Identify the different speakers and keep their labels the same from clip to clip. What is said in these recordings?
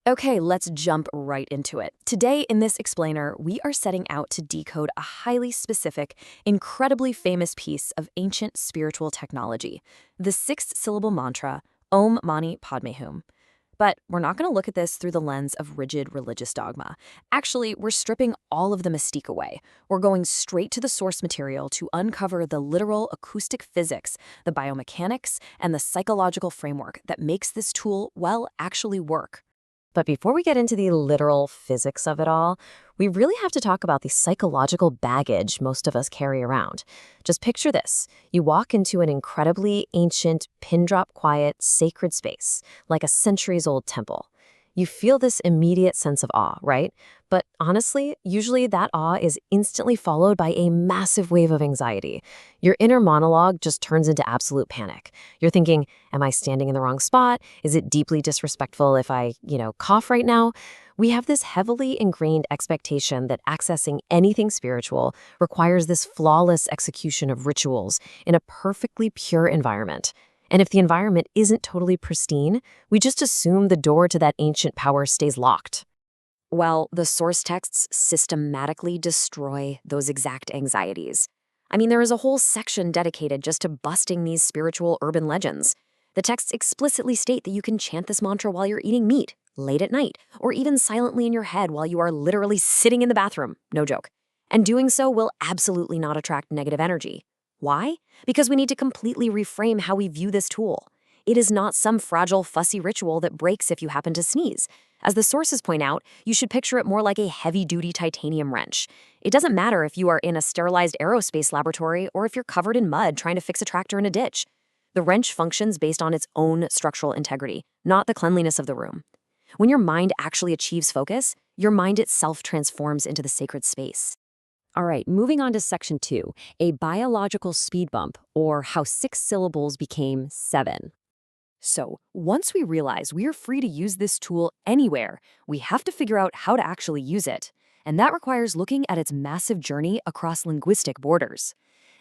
Speaker 1: Okay, let's jump right into it. Today, in this explainer, we are setting out to decode a highly specific, incredibly famous piece of ancient spiritual technology, the six-syllable mantra, Om Mani Padme Hum. But we're not going to look at this through the lens of rigid religious dogma. Actually, we're stripping all of the mystique away. We're going straight to the source material to uncover the literal acoustic physics, the biomechanics, and the psychological framework that makes this tool, well, actually work.
Speaker 2: But before we get into the literal physics of it all, we really have to talk about the psychological baggage most of us carry around. Just picture this. You walk into an incredibly ancient, pin-drop quiet, sacred space, like a centuries-old temple. You feel this immediate sense of awe, right? But honestly, usually that awe is instantly followed by a massive wave of anxiety. Your inner monologue just turns into absolute panic. You're thinking, am I standing in the wrong spot? Is it deeply disrespectful if I, cough right now? We have this heavily ingrained expectation that accessing anything spiritual requires this flawless execution of rituals in a perfectly pure environment. And if the environment isn't totally pristine, we just assume the door to that ancient power stays locked.
Speaker 1: Well, the source texts systematically destroy those exact anxieties. I mean, there is a whole section dedicated just to busting these spiritual urban legends. The texts explicitly state that you can chant this mantra while you're eating meat, late at night, or even silently in your head while you are literally sitting in the bathroom. No joke. And doing so will absolutely not attract negative energy. Why? Because we need to completely reframe how we view this tool. It is not some fragile, fussy ritual that breaks if you happen to sneeze. As the sources point out, you should picture it more like a heavy-duty titanium wrench. It doesn't matter if you are in a sterilized aerospace laboratory or if you're covered in mud trying to fix a tractor in a ditch. The wrench functions based on its own structural integrity, not the cleanliness of the room. When your mind actually achieves focus, your mind itself transforms into the sacred space.
Speaker 2: All right, moving on to section 2, a biological speed bump, or how 6 syllables became 7.
Speaker 1: So, once we realize we are free to use this tool anywhere, we have to figure out how to actually use it. And that requires looking at its massive journey across linguistic borders.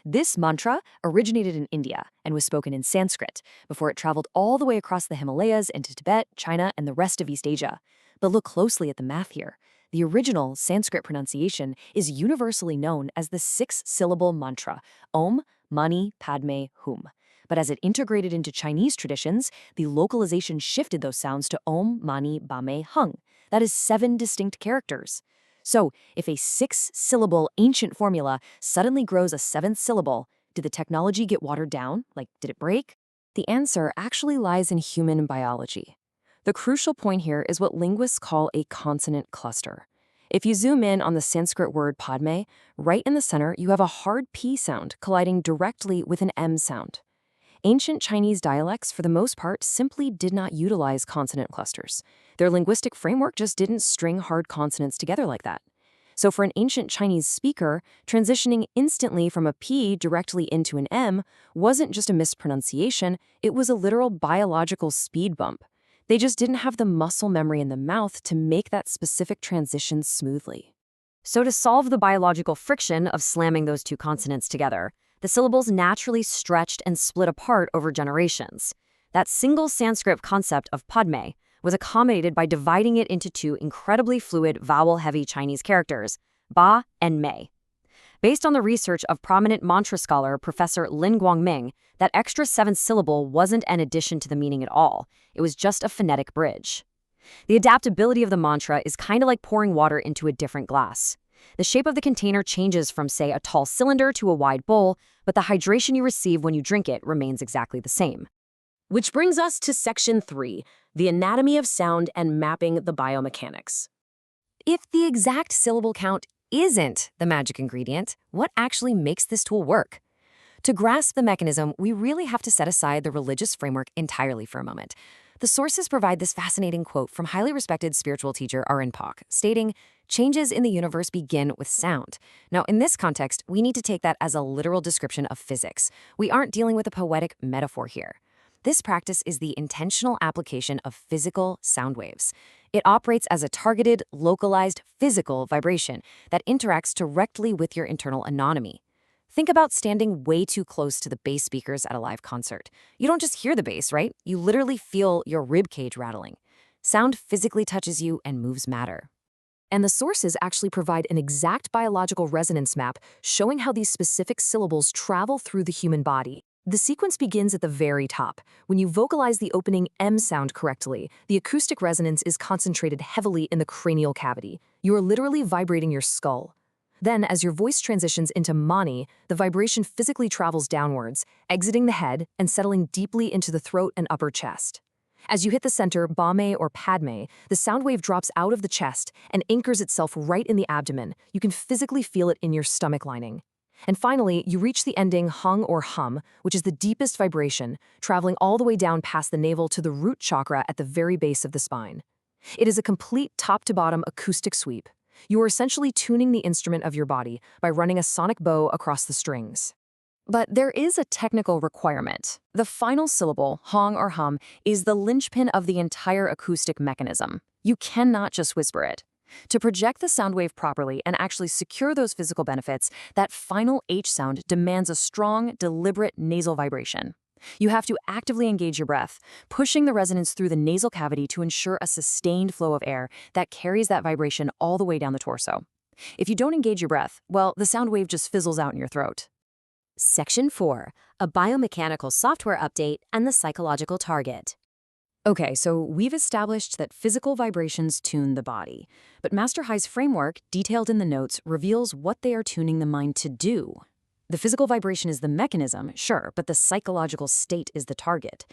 Speaker 1: This mantra originated in India and was spoken in Sanskrit before it traveled all the way across the Himalayas into Tibet, China, and the rest of East Asia. But look closely at the math here. The original Sanskrit pronunciation is universally known as the six-syllable mantra, Om Mani Padme Hum. But as it integrated into Chinese traditions, the localization shifted those sounds to Om Mani Padme Hum. That is 7 distinct characters. So, if a 6-syllable ancient formula suddenly grows a 7th syllable, did the technology get watered down? Like, did it break?
Speaker 2: The answer actually lies in human biology. The crucial point here is what linguists call a consonant cluster. If you zoom in on the Sanskrit word Padme, right in the center you have a hard P sound colliding directly with an M sound. Ancient Chinese dialects, for the most part, simply did not utilize consonant clusters. Their linguistic framework just didn't string hard consonants together like that. So for an ancient Chinese speaker, transitioning instantly from a P directly into an M wasn't just a mispronunciation, it was a literal biological speed bump. They just didn't have the muscle memory in the mouth to make that specific transition smoothly. So to solve the biological friction of slamming those two consonants together, the syllables naturally stretched and split apart over generations. That single Sanskrit concept of Padme was accommodated by dividing it into 2 incredibly fluid, vowel-heavy Chinese characters, Ba and Mei. Based on the research of prominent mantra scholar Professor Lin Guangming, that extra 7th syllable wasn't an addition to the meaning at all. It was just a phonetic bridge. The adaptability of the mantra is kind of like pouring water into a different glass. The shape of the container changes from, say, a tall cylinder to a wide bowl, but the hydration you receive when you drink it remains exactly the same.
Speaker 1: Which brings us to section 3, the anatomy of sound and mapping the biomechanics.
Speaker 2: If the exact syllable count isn't the magic ingredient, what actually makes this tool work? To grasp the mechanism, we really have to set aside the religious framework entirely for a moment. The sources provide this fascinating quote from highly respected spiritual teacher Rinpoche, stating, "Changes in the universe begin with sound." Now, in this context, we need to take that as a literal description of physics. We aren't dealing with a poetic metaphor here. This practice is the intentional application of physical sound waves. It operates as a targeted, localized, physical vibration that interacts directly with your internal anatomy. Think about standing way too close to the bass speakers at a live concert. You don't just hear the bass, right? You literally feel your rib cage rattling. Sound physically touches you and moves matter.
Speaker 1: And the sources actually provide an exact biological resonance map showing how these specific syllables travel through the human body. The sequence begins at the very top. When you vocalize the opening M sound correctly, the acoustic resonance is concentrated heavily in the cranial cavity. You are literally vibrating your skull. Then, as your voice transitions into Mani, the vibration physically travels downwards, exiting the head and settling deeply into the throat and upper chest. As you hit the center, Padme or Padme, the sound wave drops out of the chest and anchors itself right in the abdomen. You can physically feel it in your stomach lining. And finally, you reach the ending Hung or Hum, which is the deepest vibration, traveling all the way down past the navel to the root chakra at the very base of the spine. It is a complete top-to-bottom acoustic sweep. You are essentially tuning the instrument of your body by running a sonic bow across the strings.
Speaker 2: But there is a technical requirement. The final syllable, hong or hum, is the linchpin of the entire acoustic mechanism. You cannot just whisper it. To project the sound wave properly and actually secure those physical benefits, that final H sound demands a strong, deliberate nasal vibration. You have to actively engage your breath, pushing the resonance through the nasal cavity to ensure a sustained flow of air that carries that vibration all the way down the torso. If you don't engage your breath, well, the sound wave just fizzles out in your throat.
Speaker 1: Section 4. A biomechanical software update and the psychological target.
Speaker 2: Okay, so we've established that physical vibrations tune the body, but Master High's framework, detailed in the notes, reveals what they are tuning the mind to do. The physical vibration is the mechanism, sure, but the psychological state is the target.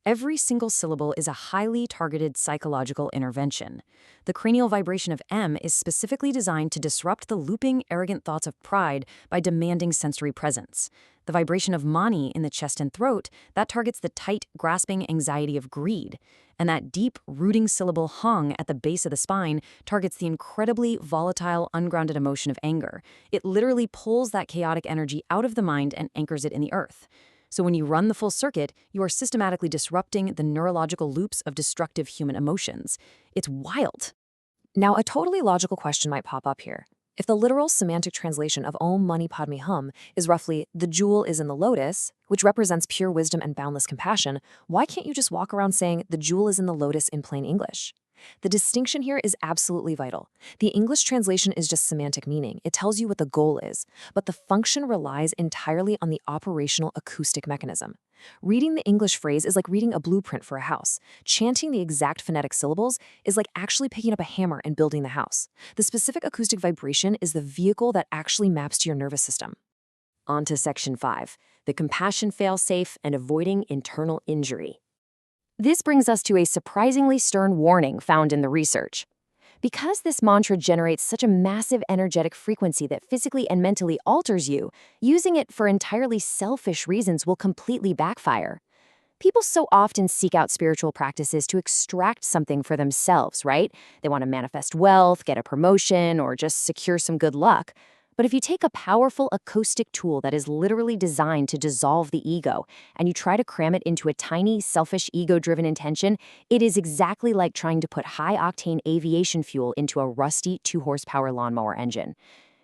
Speaker 2: Every single syllable is a highly targeted psychological intervention. The cranial vibration of M is specifically designed to disrupt the looping, arrogant thoughts of pride by demanding sensory presence. The vibration of Mani in the chest and throat, that targets the tight, grasping anxiety of greed. And that deep, rooting syllable hung at the base of the spine targets the incredibly volatile, ungrounded emotion of anger. It literally pulls that chaotic energy out of the mind and anchors it in the earth. So when you run the full circuit, you are systematically disrupting the neurological loops of destructive human emotions. It's wild.
Speaker 1: Now, a totally logical question might pop up here. If the literal semantic translation of Om Mani Padme Hum is roughly "the jewel is in the lotus," which represents pure wisdom and boundless compassion, why can't you just walk around saying "the jewel is in the lotus" in plain English? The distinction here is absolutely vital. The English translation is just semantic meaning. It tells you what the goal is, but the function relies entirely on the operational acoustic mechanism. Reading the English phrase is like reading a blueprint for a house. Chanting the exact phonetic syllables is like actually picking up a hammer and building the house. The specific acoustic vibration is the vehicle that actually maps to your nervous system.
Speaker 2: On to Section 5, the compassion fail-safe and avoiding internal injury. This brings us to a surprisingly stern warning found in the research. Because this mantra generates such a massive energetic frequency that physically and mentally alters you, using it for entirely selfish reasons will completely backfire. People so often seek out spiritual practices to extract something for themselves, right? They want to manifest wealth, get a promotion, or just secure some good luck. But if you take a powerful acoustic tool that is literally designed to dissolve the ego, and you try to cram it into a tiny, selfish, ego-driven intention, it is exactly like trying to put high-octane aviation fuel into a rusty 2-horsepower lawnmower engine.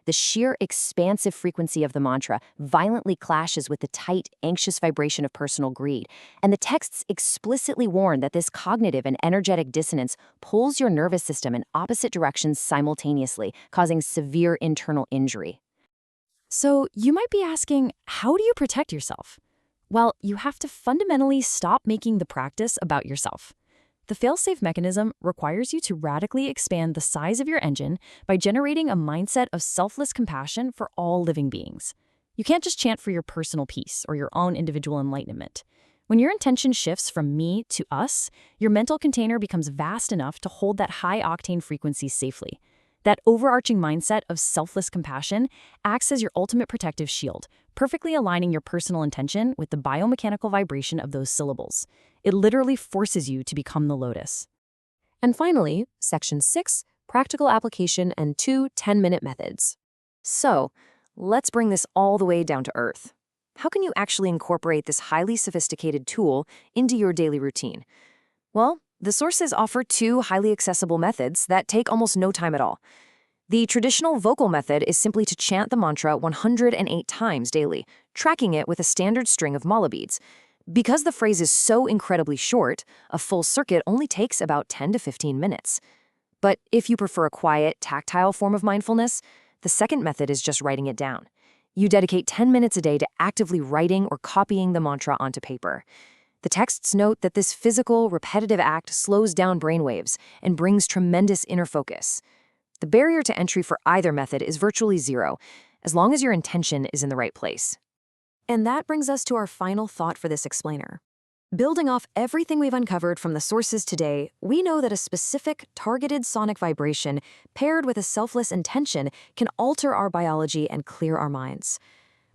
Speaker 2: The sheer expansive frequency of the mantra violently clashes with the tight, anxious vibration of personal greed, and the texts explicitly warn that this cognitive and energetic dissonance pulls your nervous system in opposite directions simultaneously, causing severe internal injury. So you might be asking, how do you protect yourself? Well, you have to fundamentally stop making the practice about yourself. The fail-safe mechanism requires you to radically expand the size of your engine by generating a mindset of selfless compassion for all living beings. You can't just chant for your personal peace or your own individual enlightenment. When your intention shifts from me to us, your mental container becomes vast enough to hold that high-octane frequency safely. That overarching mindset of selfless compassion acts as your ultimate protective shield, perfectly aligning your personal intention with the biomechanical vibration of those syllables. It literally forces you to become the lotus.
Speaker 1: And finally, Section 6, practical application and 2 10-minute methods.
Speaker 2: So, let's bring this all the way down to earth. How can you actually incorporate this highly sophisticated tool into your daily routine? Well, the sources offer 2 highly accessible methods that take almost no time at all. The traditional vocal method is simply to chant the mantra 108 times daily, tracking it with a standard string of mala beads. Because the phrase is so incredibly short, a full circuit only takes about 10 to 15 minutes. But if you prefer a quiet, tactile form of mindfulness, the second method is just writing it down. You dedicate 10 minutes a day to actively writing or copying the mantra onto paper. The texts note that this physical, repetitive act slows down brainwaves and brings tremendous inner focus. The barrier to entry for either method is virtually zero, as long as your intention is in the right place. And that brings us to our final thought for this explainer. Building off everything we've uncovered from the sources today, we know that a specific, targeted sonic vibration paired with a selfless intention can alter our biology and clear our minds.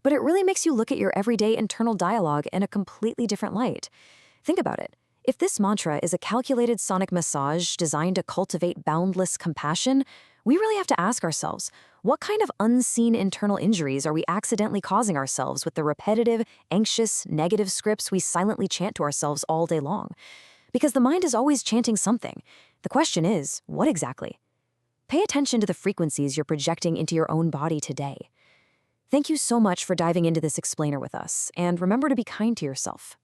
Speaker 2: But it really makes you look at your everyday internal dialogue in a completely different light. Think about it. If this mantra is a calculated sonic massage designed to cultivate boundless compassion, we really have to ask ourselves, what kind of unseen internal injuries are we accidentally causing ourselves with the repetitive, anxious, negative scripts we silently chant to ourselves all day long? Because the mind is always chanting something. The question is, what exactly? Pay attention to the frequencies you're projecting into your own body today. Thank you so much for diving into this explainer with us, and remember to be kind to yourself.